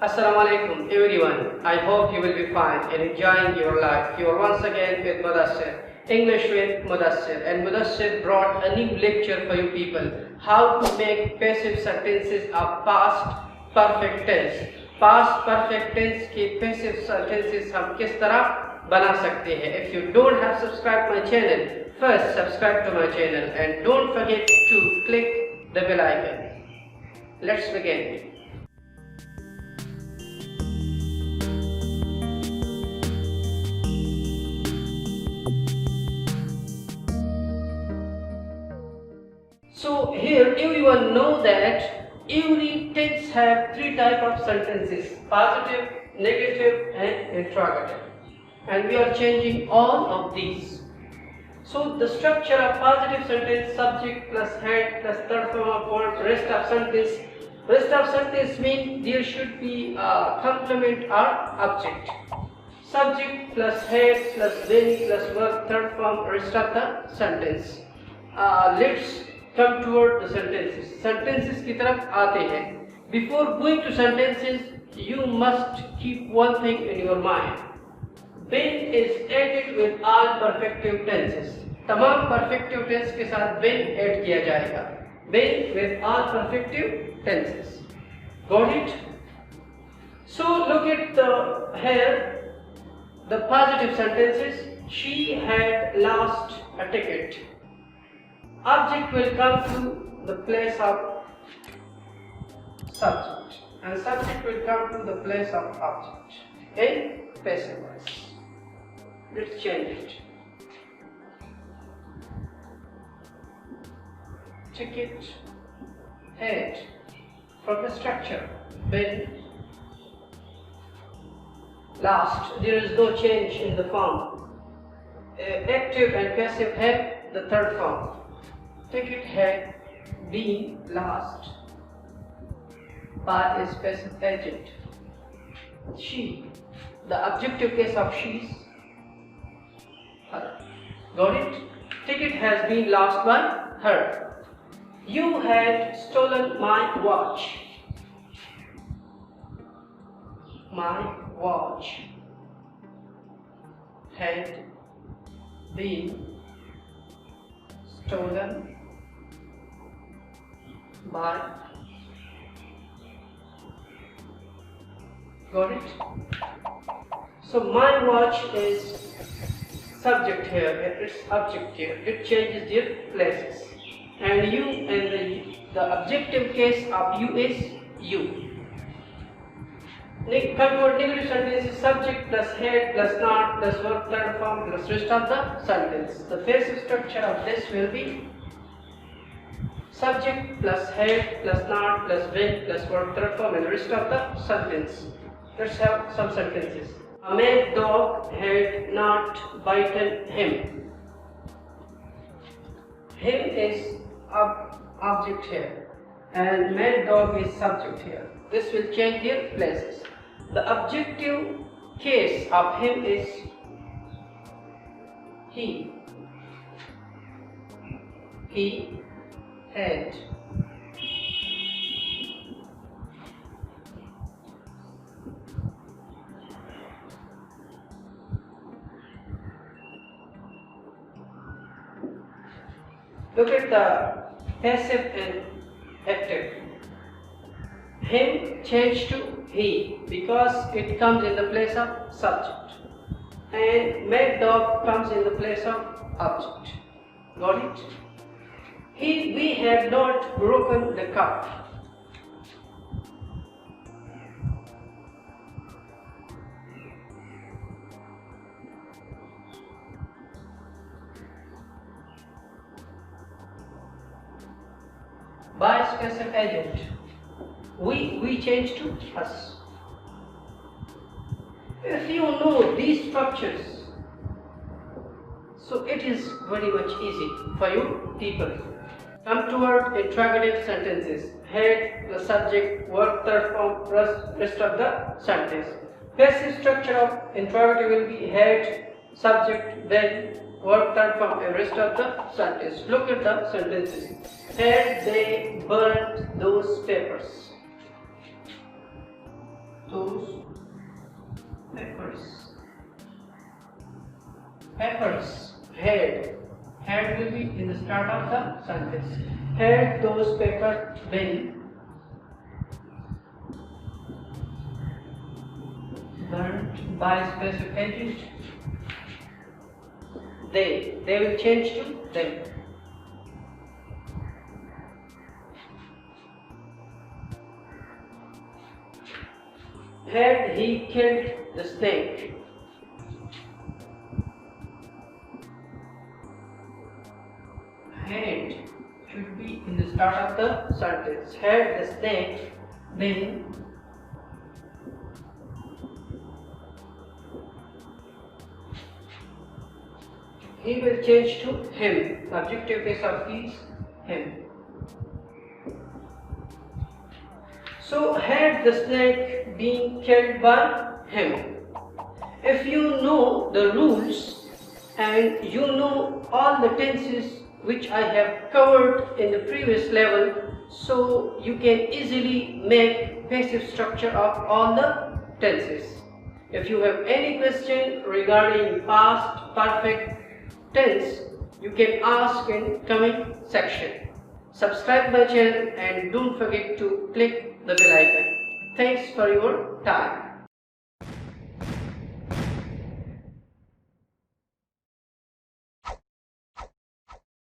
Assalamu alaikum everyone. I hope you will be fine and enjoying your life. You are once again with Mudassir, English with Mudassir, and Mudassir brought a new lecture for you people. How to make passive sentences a past perfect tense. Past perfect tense के passive sentences हम किस तरह बना सकते हैं? If you don't have subscribed my channel, first subscribe to my channel and don't forget to click the bell icon. Let's begin. So here everyone know that every tense have three type of sentences: positive, negative and interrogative, and we are changing all of these. So the structure of positive sentence: subject plus head plus third form of verb, rest of sentence. Rest of sentence means there should be a complement or object. Subject plus head plus then plus verb, third form, rest of the sentence. Let's come toward the sentences. Sentences की तरफ आते हैं. Before going to sentences, you must keep one thing in your mind. When is added with all perfective tenses. तमाम perfective tense के साथ when add किया जाएगा. When with all perfective tenses. Got it? So look at the positive sentences. She had lost a ticket. Object will come to the place of subject and subject will come to the place of object in passive voice. Let's change it. Ticket, head. From the structure, when, last, there is no change in the form. Active and passive have the third form. Ticket had been lost by a specific agent. She, the objective case of she's her. Got it? Ticket has been lost by her. You had stolen my watch. My watch had been stolen by. Got it? So my watch is subject here and its object here. It changes their places. And you and the objective case of you is you. Convert negative sentences: subject plus head plus not plus verb third form plus rest of the sentence. The passive structure of this will be subject plus head plus not plus when plus verb third form and rest of the sentence. Let's have some sentences. A mad dog had not bitten him. Him is object here and mad dog is subject here. This will change their places. The objective case of him is he. He had. Look at the passive and active. Him changed to he because it comes in the place of subject, and mad dog comes in the place of object. Got it? We have not broken the cup. By specific agent. We change to us. If you know these structures, so it is very much easy for you people. Come toward interrogative sentences. Head, the subject, verb, third form, rest of the sentence. Passive structure of interrogative will be head, subject, then verb, third form, and rest of the sentence. Look at the sentences. Had they burnt those papers? those peppers. Peppers. Had will be in the start of the sentence. Had those peppers been burnt by specific agent, they will change to them. Had he killed the snake, had should be in the start of the sentence. Had the snake been he will change to him. The objective case of is him. So had the snake been killed by him. If you know the rules and you know all the tenses which I have covered in the previous level, so you can easily make passive structure of all the tenses. If you have any question regarding past perfect tense, you can ask in comment section. Subscribe my channel and don't forget to click the bell icon. Thanks for your time.